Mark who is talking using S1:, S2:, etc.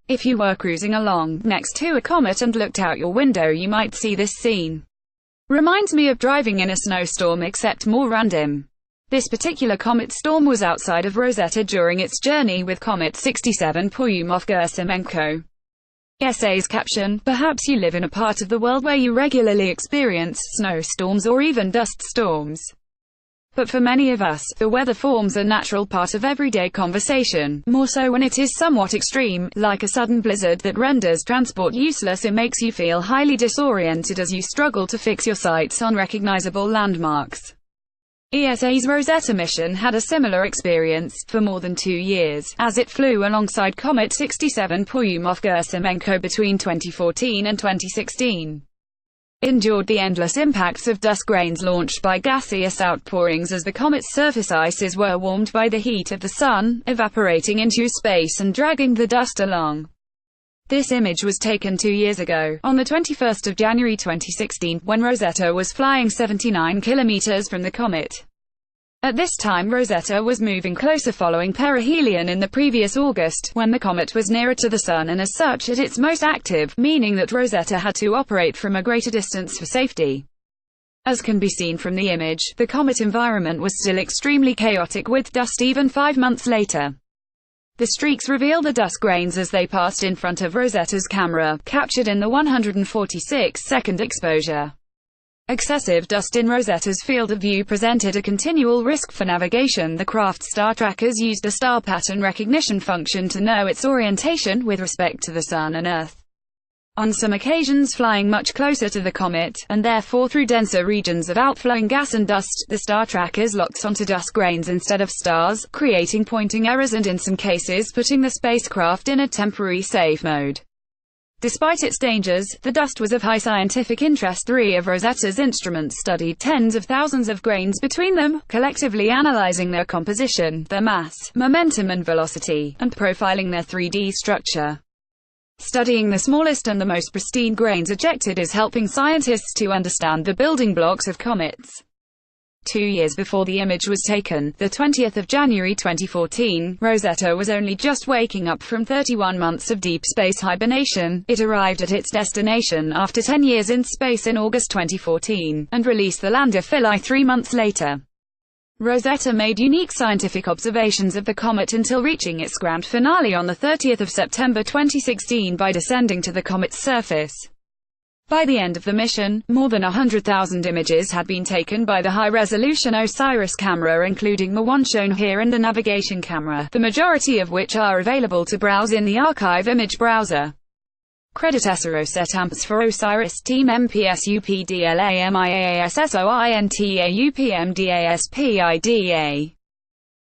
S1: If you were cruising along next to a comet and looked out your window, you might see this scene. Reminds me of driving in a snowstorm, except more random. This particular comet storm was outside of Rosetta during its journey with Comet 67 Churyumov-Gerasimenko. Essay's caption: perhaps you live in a part of the world where you regularly experience snowstorms or even dust storms. But for many of us, the weather forms a natural part of everyday conversation, more so when it is somewhat extreme, like a sudden blizzard that renders transport useless. It makes you feel highly disoriented as you struggle to fix your sights on recognizable landmarks. ESA's Rosetta mission had a similar experience, for more than 2 years, as it flew alongside Comet 67 Churyumov-Gerasimenko between 2014 and 2016. It endured the endless impacts of dust grains launched by gaseous outpourings as the comet's surface ices were warmed by the heat of the sun, evaporating into space and dragging the dust along. This image was taken 2 years ago, on the 21st of January 2016, when Rosetta was flying 79 kilometers from the comet. At this time Rosetta was moving closer following perihelion in the previous August, when the comet was nearer to the Sun and as such at its most active, meaning that Rosetta had to operate from a greater distance for safety. As can be seen from the image, the comet environment was still extremely chaotic with dust even 5 months later. The streaks reveal the dust grains as they passed in front of Rosetta's camera, captured in the 146-second exposure. Excessive dust in Rosetta's field of view presented a continual risk for navigation. The craft's star trackers used a star pattern recognition function to know its orientation with respect to the Sun and Earth. On some occasions flying much closer to the comet, and therefore through denser regions of outflowing gas and dust, the star trackers locked onto dust grains instead of stars, creating pointing errors and in some cases putting the spacecraft in a temporary safe mode. Despite its dangers, the dust was of high scientific interest. 3 of Rosetta's instruments studied tens of thousands of grains between them, collectively analyzing their composition, their mass, momentum and velocity, and profiling their 3D structure. Studying the smallest and the most pristine grains ejected is helping scientists to understand the building blocks of comets. 2 years before the image was taken, the 20th of January 2014, Rosetta was only just waking up from 31 months of deep space hibernation. It arrived at its destination after 10 years in space in August 2014, and released the lander Philae 3 months later. Rosetta made unique scientific observations of the comet until reaching its grand finale on the 30th of September 2016 by descending to the comet's surface. By the end of the mission, more than 100,000 images had been taken by the high-resolution OSIRIS camera, including the one shown here and the navigation camera, the majority of which are available to browse in the archive image browser. Credit SROSET amps for OSIRIS team MPSUPDLAMIAASSOINTAUPMDASPIDA